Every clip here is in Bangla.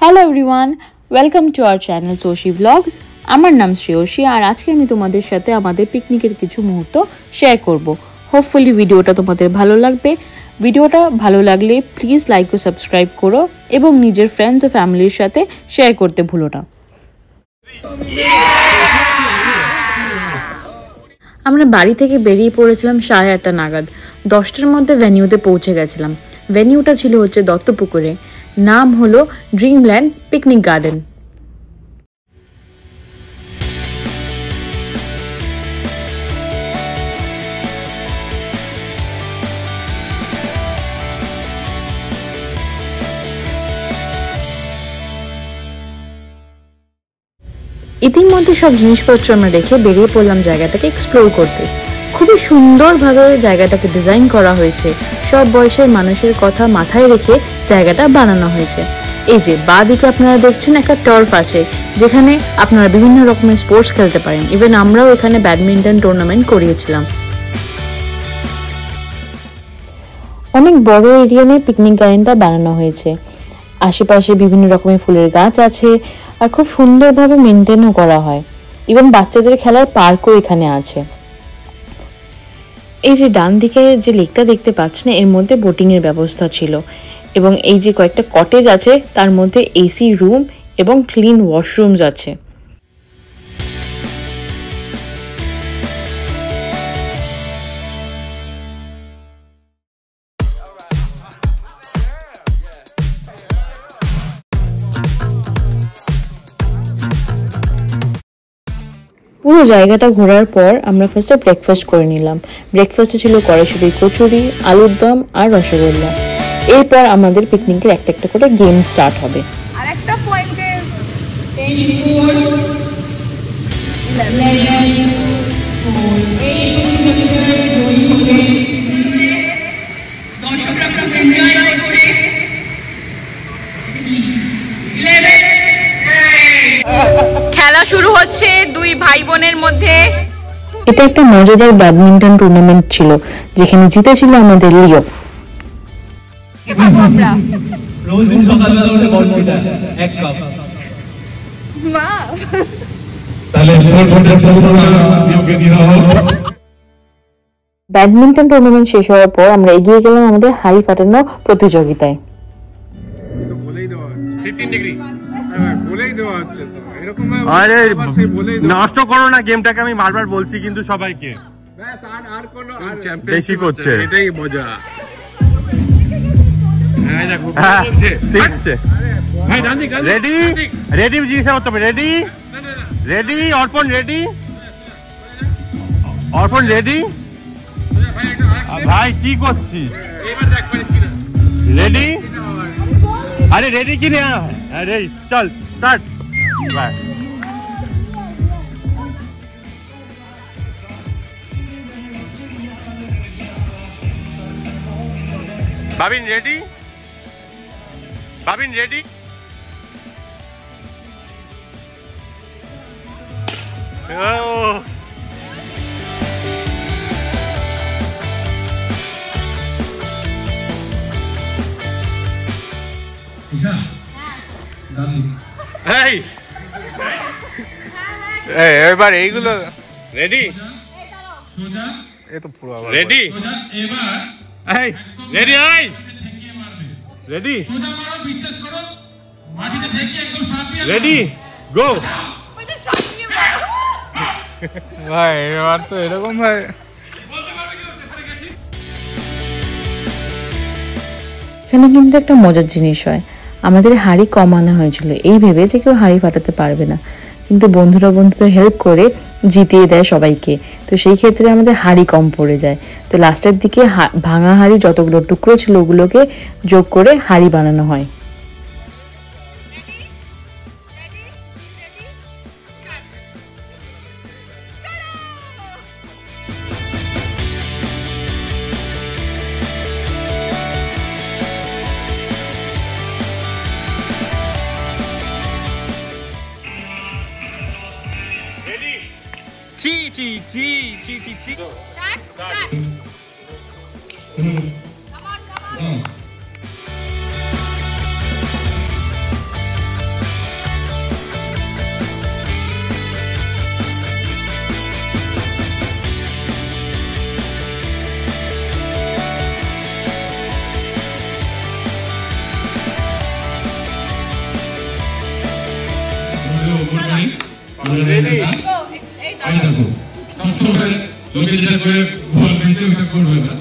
Hello everyone, welcome to our channel Soshi blogs. আমার নাম শ্রেয়সী আর আজকে আমি তোমাদের সাথে আমাদের পিকনিকের কিছু মুহূর্ত শেয়ার করব। হোপফুলি ভিডিওটা তোমাদের ভালো লাগবে। ভিডিওটা ভালো লাগলে প্লিজ লাইক ও সাবস্ক্রাইব করো এবং নিজের ফ্রেন্ডস ও ফ্যামিলির সাথে শেয়ার করতে ভুলো না। আমরা বাড়ি থেকে বেরিয়ে পড়েছিলাম 8:30 নাগাদ। 10টার মধ্যে ভেনিউতে পৌঁছে গেছিলাম। ভেনিউটা ছিল হচ্ছে দত্তপুকুরে। নাম হলো ড্রিমল্যান্ড পিকনিক গার্ডেন। ইতিমধ্যে সব জিনিসপত্র আমরা রেখে বেরিয়ে পড়লাম জায়গাটাকে এক্সপ্লোর করতে। খুবই সুন্দরভাবে জায়গাটাকে ডিজাইন করা হয়েছে। সব বয়সের মানুষের কথা মাথায় রেখে জায়গাটা বানানো হয়েছে। এই যে বাঁদিকে আপনারা দেখছেন একটা টার্ফ আছে, যেখানে আপনারা বিভিন্ন রকমের স্পোর্টস খেলতে পারেন। ইভেন আমরাও এখানে ব্যাডমিন্টন টুর্নামেন্ট করিয়েছিলাম। অনেক বড় এরিয়া নিয়ে পিকনিক গার্ডেনটা বানানো হয়েছে। আশেপাশে বিভিন্ন রকমের ফুলের গাছ আছে আর খুব সুন্দরভাবে মেনটেনও করা হয়। ইভেন বাচ্চাদের খেলার পার্কও এখানে আছে। এই যে ডান দিকে যে লেকটা দেখতে পাচ্ছেন, এর মধ্যে বোটিং এর ব্যবস্থা ছিল এবং এই যে কয়েকটা কটেজ আছে তার মধ্যে এসি রুম এবং ক্লিন ওয়াশরুমস আছে। পুরো জায়গাটা ঘোরার পর আমরা ফার্স্টে ব্রেকফাস্ট করে নিলাম। ব্রেকফাস্টে ছিল কড়াইশুঁটি, কচুরি, আলুর দম আর রসগোল্লা। এরপর আমাদের পিকনিকের একটা একটা করে গেম স্টার্ট হবে। আরেকটা পয়েন্টে খেলা শুরু হচ্ছে দুই ভাই বোনের মধ্যে। এটা একটা মজাদার ব্যাডমিন্টন টুর্নামেন্ট ছিল, যেখানে জিতেছিল আমাদের লিও। রোজ দিন সকালবেলা উঠে বল ফোটা এক কাপ। মা তাহলে লিওকে দিয়ে দাও। ব্যাডমিন্টন টুর্নামেন্ট শেষ হওয়ার পর আমরা এগিয়ে গেলাম আমাদের হাড়ি ফাটানো প্রতিযোগিতায়। আরে নষ্ট করো না গেমটাকে, আমি বারবার বলছি কিন্তু সবাইকে বেশি করছে, এটাই মজা। রেডি রেডি জিজ্ঞাসা করতে হবে। রেডি রেডি অর্পণ, রেডি অর্পণ, রেডি ভাই কি করছিস? রেডি? আরে রেডি কি না? আরে চল স্টার্ট। বাবিন রেডি? বাবিন রেডি? এবার এইগুলো ready? Ready ready ready ready go. ভাই এবার তো এরকম ভাই। এখানে কিন্তু একটা মজার জিনিস হয়, আমাদের হাঁড়ি কমানো হয়েছিল এই ভেবে যে কেউ হাঁড়ি ফাটাতে পারবে না, কিন্তু বন্ধুরা বন্ধুদের হেল্প করে জিতিয়ে দেয় সবাইকে। তো সেই ক্ষেত্রে আমাদের হাঁড়ি কম পড়ে যায়। তো লাস্টের দিকে ভাঙা হাঁড়ি যতগুলো টুকরো ছিল ওগুলোকে যোগ করে হাঁড়ি বানানো হয়। লোকে যেটা করে ওটা করবে না।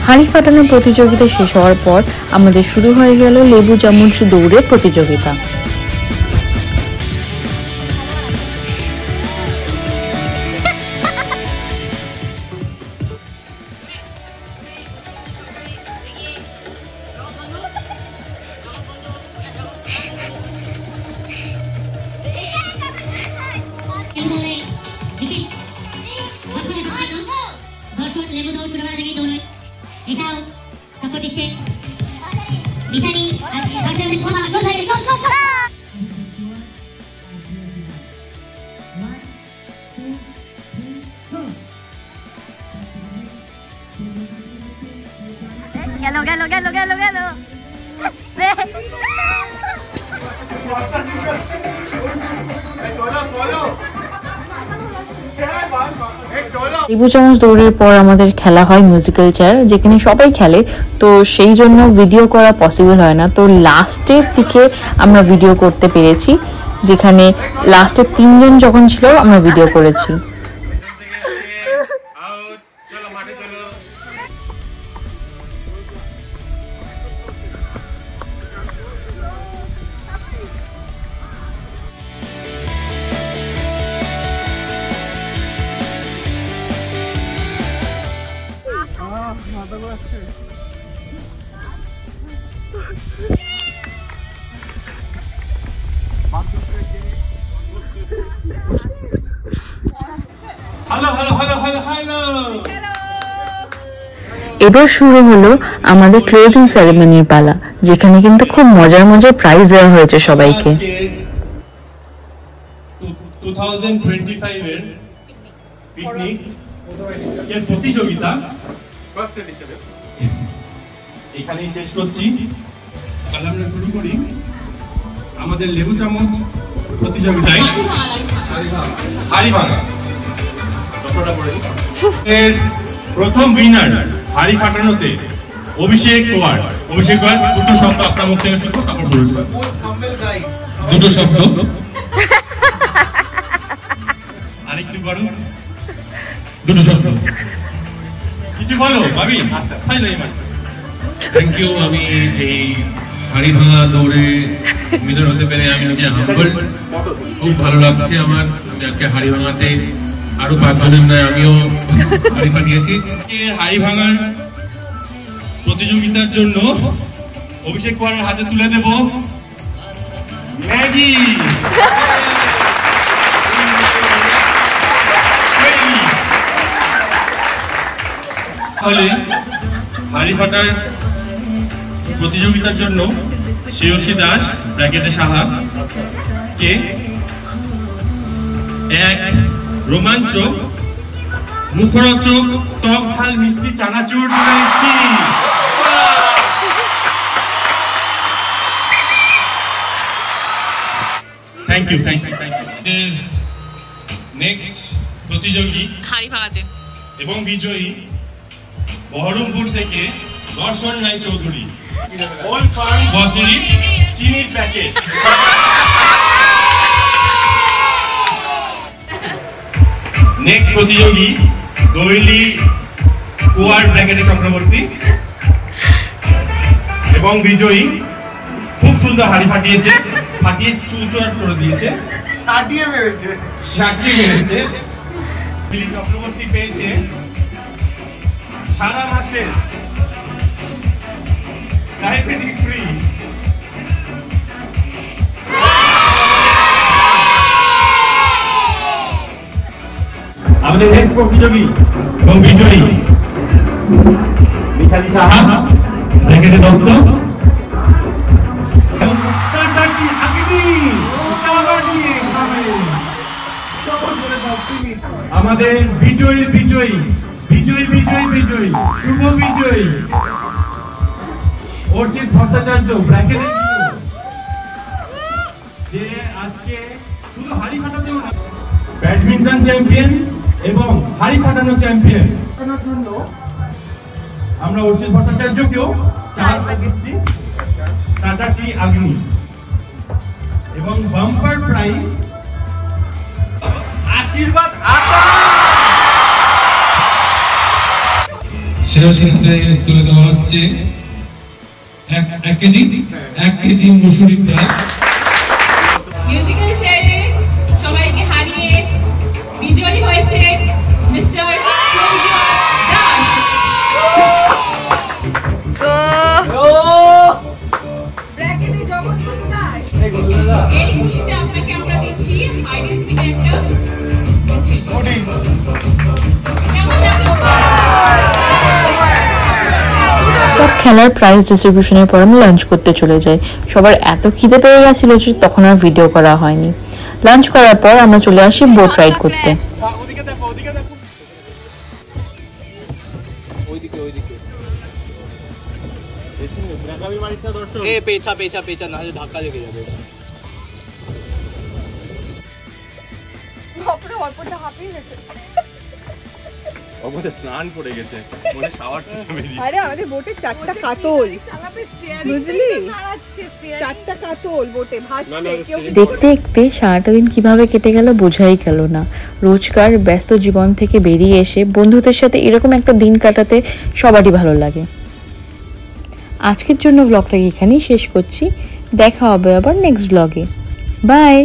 হাঁড়ি ফাটানোর প্রতিযোগিতা শেষ হওয়ার পর আমাদের শুরু হয়ে গেল লেবু চামচ দৌড়ের প্রতিযোগিতা। Gelo. লেবু চামচ দৌড়ের পর আমাদের খেলা হয় মিউজিক্যাল চেয়ার, যেখানে সবাই খেলে, তো সেই জন্য ভিডিও করা পসিবল হয় না। তো লাস্টের দিকে আমরা ভিডিও করতে পেরেছি, যেখানে লাস্টে 3 জন যখন ছিল আমরা ভিডিও করেছি। এবার শুরু হলো আমাদের ক্লোজিং সেরেমনির পালা, যেখানে কিন্তু খুব মজার মজার প্রাইজ দেওয়া হয়েছে সবাইকে। 2025 এর পিকনিক এর প্রতিযোগিতা এখানেই শেষ করছি। তাহলে আমরা শুরু করি আমাদের লেবু চামচ প্রতিযোগিতায় হাড়ি ভাঙা। এর প্রথম উইনার হাড়ি ফাটানোতে অভিষেক কুমার। অভিষেক কুমার, দুটো শব্দ আপনার মুখ থেকে শুনবো, তারপর পুরস্কার। দুটো শব্দ আরেকটু বড়, দুটো শব্দ কিছু বলো ভাবি। Thank you. আমি এই হাড়ি ভাঙা দৌড়ে মিলন হতে পেরে আমি নিজে হাম্বল, খুব ভালো লাগছে আমার। আমি আজকে হাড়ি ভাঙাতে আরো 5 জনের নয় আমিও হাড়ি ফাটিয়েছি। হাড়ি ভাঙার প্রতিযোগিতার জন্য অভিষেক কুমারের হাতে তুলে দেব ম্যাগি। তাহলে হাড়ি ফাটার প্রতিযোগিতার জন্য শ্রেয়সী দাস ব্র্যাকেটে সাহা কে এক রোমাঞ্চক মুখরোচক টক ঝাল মিষ্টি চানাচুর তুলে দিচ্ছি। Thank you. নেক্সট প্রতিযোগী হাড়ি ভাঙাতে এবং বিজয়ী বহরমপুর থেকে দর্শন রায় চৌধুরী। ওল্ড ফার্ম গ্রসারি চিনির প্যাকেট। নেক্সট প্রতিযোগী দৈলি কুয়ার ব্র্যাকেটে চক্রবর্তী এবং বিজয়ী খুব সুন্দর হাড়ি ফাটিয়েছে, ফাটিয়ে চুচুর করে দিয়েছে, সাটিয়ে মেরেছে। মিলি চক্রবর্তী পেয়েছে সারা মাসে ডায়াবেটিস ফ্রি। আমাদের নেক্সট প্রতিযোগী এবং বিজয়ী মিতালি সাহা, ব্র্যাকেটে দত্ত, আমাদের বিজয়ী শুভ বিজয়ী অর্চিত ভট্টাচার্য, ব্র্যাকেটে যে আজকে শুধু হাড়ি ফাটাতেও না, ব্যাডমিন্টন চ্যাম্পিয়ন এবং হাড়ি ফাটানো চ্যাম্পিয়ন জন্য আমরা অর্চিত ভট্টাচার্যকেও 4 দিচ্ছি টাটা টি আগ্নি এবং বাম্পার প্রাইজ আশীর্বাদ আটা। সেরা তুলে দেওয়া হচ্ছে 1 কেজি মুসুরির ডাল। মিউজিক্যাল চেয়ারে সবাইকে হারিয়ে বিজয়ী হয়েছে মিস্টার সৌর্য দাস। এই খুশিতে আপনাকে আমরা দিচ্ছি হাইড এন্ড সিক একটা সব খেলার প্রাইজ ডিস্ট্রিবিউশনের পর আমি লাঞ্চ করতে চলে যাই। সবার এত খিদে পেয়ে গেছিল যে তখন আর ভিডিও করা হয়নি। লাঞ্চ করার পর আমরা চলে আসি বোট রাইড করতে। পেছা না হলে ধাক্কা লেগে যাবে। স্নান করে গেছে মনে শাওয়ার থেকে বেরিয়ে। আরে আমাদের বোটে 4টা কাতল, বুঝলি? 4টা কাতল বোটে ভাসছে। দেখতে দেখতে সারাটা দিন কিভাবে কেটে গেল বোঝাই গেল না। রোজকার ব্যস্ত জীবন থেকে বেরিয়ে এসে বন্ধুদের সাথে এরকম একটা দিন কাটাতে সবারই ভালো লাগে। আজকের জন্য ব্লগটাকে এখানেই শেষ করছি। দেখা হবে আবার নেক্সট ব্লগে। বাই।